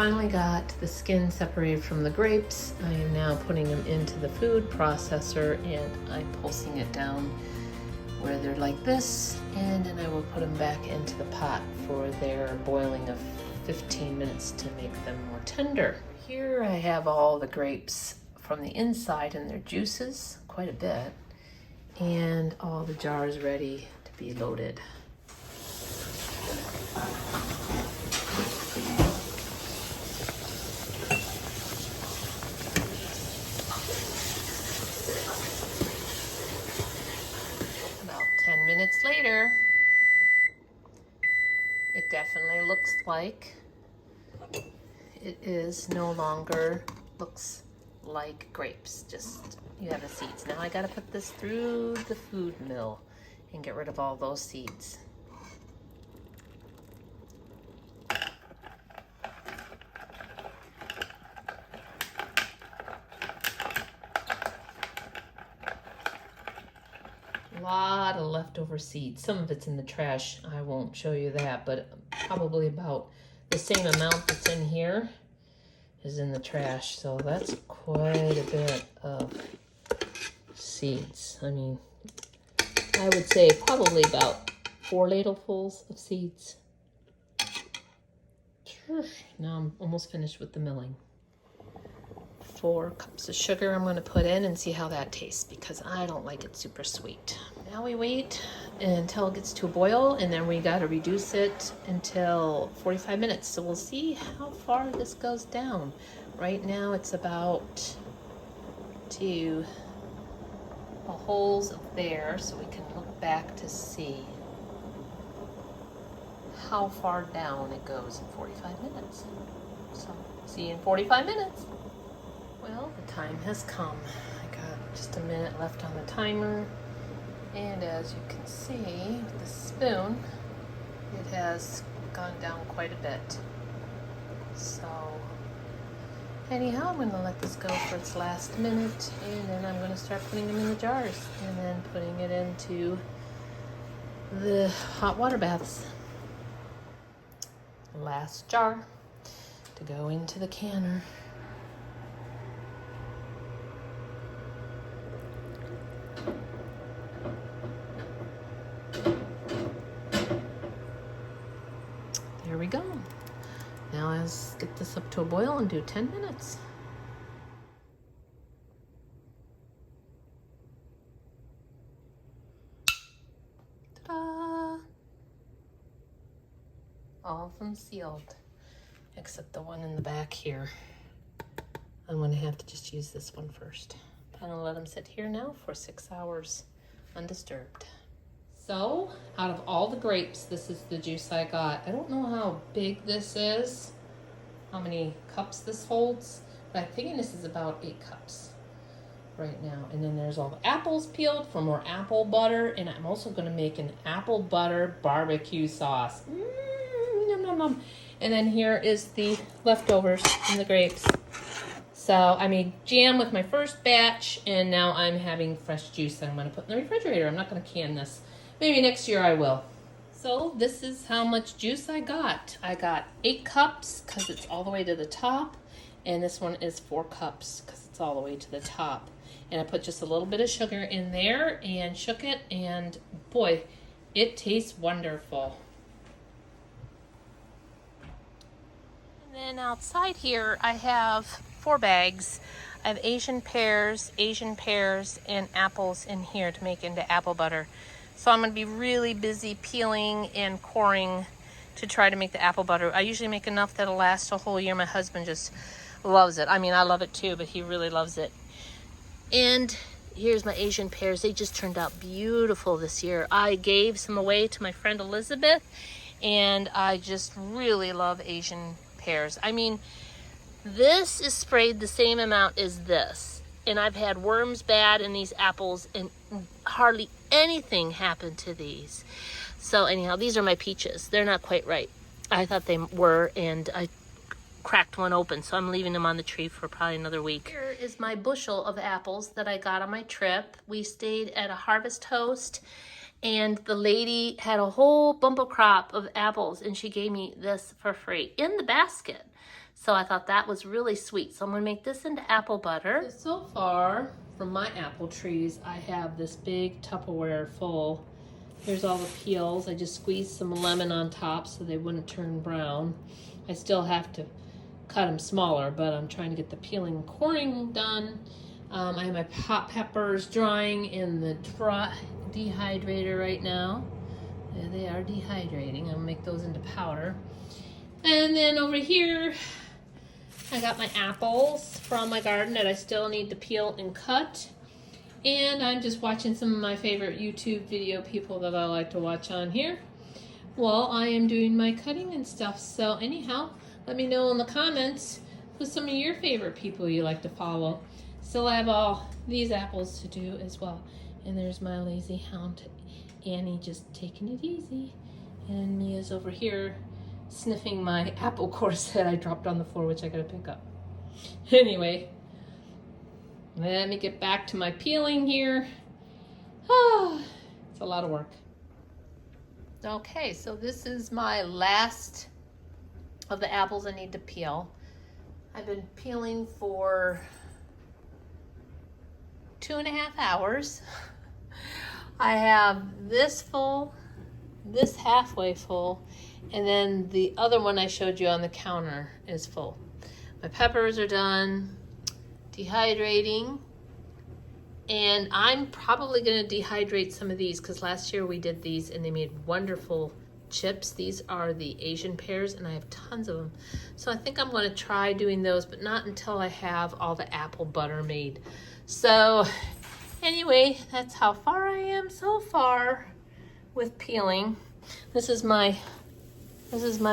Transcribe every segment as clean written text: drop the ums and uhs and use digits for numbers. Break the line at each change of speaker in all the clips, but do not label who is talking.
finally got the skin separated from the grapes. I am now putting them into the food processor and I'm pulsing it down where they're like this, and then I will put them back into the pot for their boiling of 15 minutes to make them more tender. Here I have all the grapes from the inside and their juices, quite a bit, and all the jars ready to be loaded. About 10 minutes later, it definitely looks like it is no longer looks like grapes, just you have the seeds. Now I gotta put this through the food mill and get rid of all those seeds. A lot of leftover seeds. Some of it's in the trash. I won't show you that, but probably about the same amount that's in here is in the trash. So that's quite a bit of seeds. I mean, I would say probably about 4 ladlefuls of seeds. Now I'm almost finished with the milling. 4 cups of sugar I'm going to put in and see how that tastes, because I don't like it super sweet. Now we wait until it gets to a boil, and then we got to reduce it until 45 minutes. So we'll see how far this goes down. Right now it's about to the holes up there, so we can look back to see how far down it goes in 45 minutes. So see you in 45 minutes. Well, the time has come. I got just a minute left on the timer, and as you can see with the spoon, it has gone down quite a bit. So anyhow, I'm going to let this go for its last minute, and then I'm going to start putting them in the jars and then putting it into the hot water baths. Last jar to go into the canner. There we go. Now let's get this up to a boil and do 10 minutes. Ta-da! All of them sealed, except the one in the back here. I'm going to have to just use this one first. I'm going to let them sit here now for 6 hours undisturbed. So, out of all the grapes, this is the juice I got. I don't know how big this is, how many cups this holds, but I'm thinking this is about 8 cups right now. And then there's all the apples peeled for more apple butter, and I'm also going to make an apple butter barbecue sauce. Yum, yum, yum. And then here is the leftovers from the grapes. So I made jam with my first batch, and now I'm having fresh juice that I'm going to put in the refrigerator. I'm not going to can this. Maybe next year I will. So this is how much juice I got. I got 8 cups because it's all the way to the top. And this one is 4 cups because it's all the way to the top. And I put just a little bit of sugar in there and shook it. And boy, it tastes wonderful. And then outside here I have 4 bags. I have Asian pears, and apples in here to make into apple butter. So I'm going to be really busy peeling and coring to try to make the apple butter. I usually make enough that'll last a whole year. My husband just loves it. I mean, I love it too, but he really loves it. And here's my Asian pears. They just turned out beautiful this year. I gave some away to my friend Elizabeth, and I just really love Asian pears. I mean, this is sprayed the same amount as this. And I've had worms bad in these apples, and hardly anything happened to these. So anyhow, these are my peaches. They're not quite right. I thought they were, and I cracked one open, so I'm leaving them on the tree for probably another week. Here is my bushel of apples that I got on my trip. We stayed at a Harvest Host, and the lady had a whole bumper crop of apples, and she gave me this for free in the basket. So I thought that was really sweet. So I'm gonna make this into apple butter. So far, from my apple trees, I have this big Tupperware full. Here's all the peels. I just squeezed some lemon on top so they wouldn't turn brown. I still have to cut them smaller, but I'm trying to get the peeling and coring done. I have my hot peppers drying in the dehydrator right now. There they are dehydrating. I'll make those into powder. And then over here, I got my apples from my garden that I still need to peel and cut. And I'm just watching some of my favorite YouTube video people that I like to watch on here while I am doing my cutting and stuff. So anyhow, let me know in the comments who's some of your favorite people you like to follow. Still have all these apples to do as well. And there's my lazy hound, Annie, just taking it easy. And Mia's over here sniffing my apple cores that I dropped on the floor, which I gotta pick up. Anyway, let me get back to my peeling here. It's a lot of work. Okay, so this is my last of the apples I need to peel. I've been peeling for 2.5 hours. I have this full, this halfway full, and then the other one I showed you on the counter is full. My peppers are done dehydrating, and I'm probably going to dehydrate some of these because last year we did these and they made wonderful chips. These are the Asian pears and I have tons of them. So I think I'm going to try doing those, but not until I have all the apple butter made. So anyway, that's how far I am so far with peeling. This is my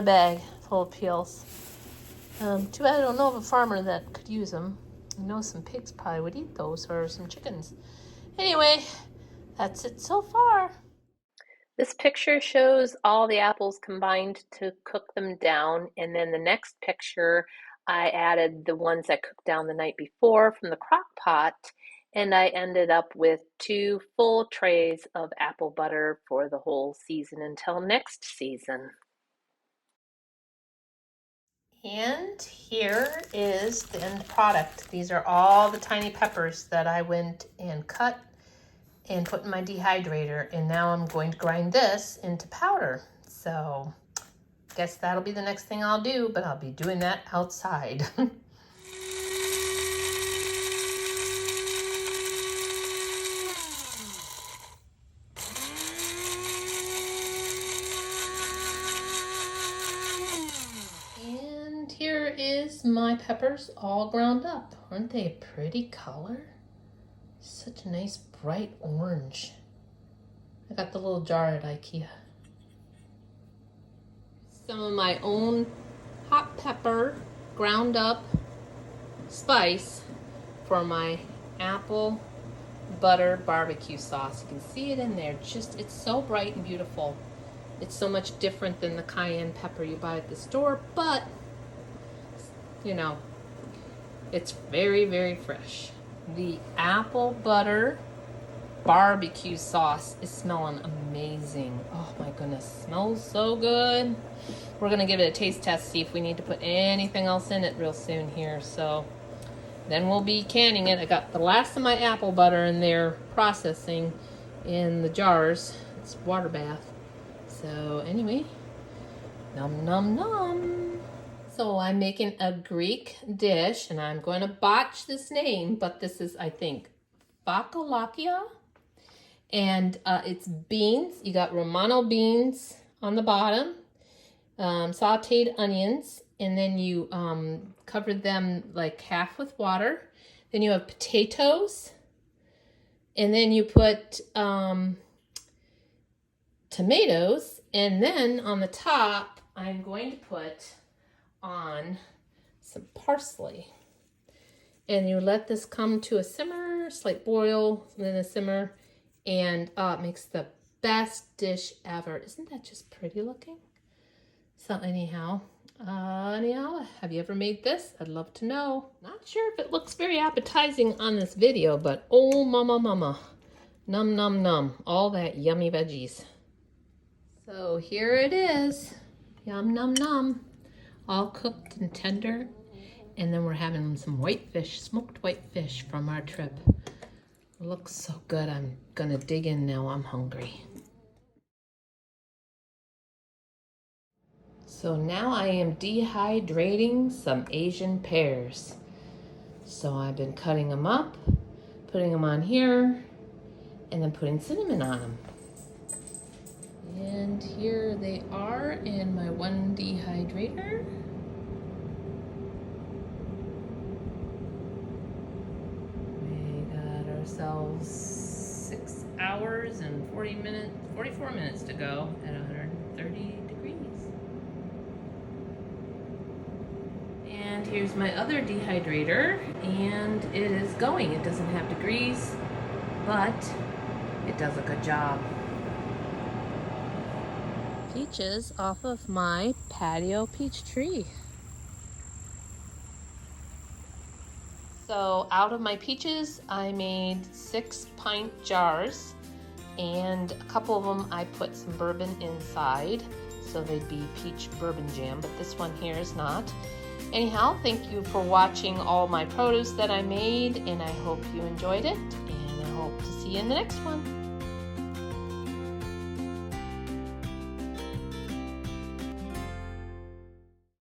bag full of peels. Too bad I don't know of a farmer that could use them. I know some pigs probably would eat those, or some chickens. Anyway, that's it so far. This picture shows all the apples combined to cook them down, and then the next picture I added the ones I cooked down the night before from the crock pot, and I ended up with 2 full trays of apple butter for the whole season until next season. And here is the end product. These are all the tiny peppers that I went and cut and put in my dehydrator. And now I'm going to grind this into powder. So I guess that'll be the next thing I'll do, but I'll be doing that outside. Here is my peppers all ground up. Aren't they a pretty color? Such a nice bright orange. I got the little jar at IKEA. Some of my own hot pepper ground up spice for my apple butter barbecue sauce. You can see it in there. It's so bright and beautiful. It's so much different than the cayenne pepper you buy at the store, but you know, it's very, very fresh. The apple butter barbecue sauce is smelling amazing. Oh my goodness, smells so good. We're gonna give it a taste test, see if we need to put anything else in it real soon here. So then we'll be canning it. I got the last of my apple butter in there processing in the jars. It's water bath. So anyway, num num num. So I'm making a Greek dish, and I'm going to botch this name, but this is, I think, fakalakia, and it's beans. You got Romano beans on the bottom, sauteed onions, and then you covered them like half with water. Then you have potatoes, and then you put tomatoes, and then on the top, I'm going to put on some parsley, and you let this come to a simmer, slight boil, and then a simmer, and it makes the best dish ever. Isn't that just pretty looking? So anyhow, have you ever made this? I'd love to know. Not sure if it looks very appetizing on this video, but oh mama, num num num, all that yummy veggies. So here it is, yum num num. All cooked and tender And then we're having some whitefish, smoked whitefish from our trip. It looks so good. I'm gonna dig in now. I'm hungry. So now I am dehydrating some Asian pears. So I've been cutting them up, putting them on here, and then putting cinnamon on them. And here they are in my one dehydrator. Ourselves 6 hours and 44 minutes to go at 130 degrees. And here's my other dehydrator, and it is going. It doesn't have degrees, but it does a good job. Peaches off of my patio peach tree. So out of my peaches, I made 6-pint jars, and a couple of them I put some bourbon inside, so they'd be peach bourbon jam, but this one here is not. Anyhow, thank you for watching all my produce that I made, and I hope you enjoyed it, and I hope to see you in the next one.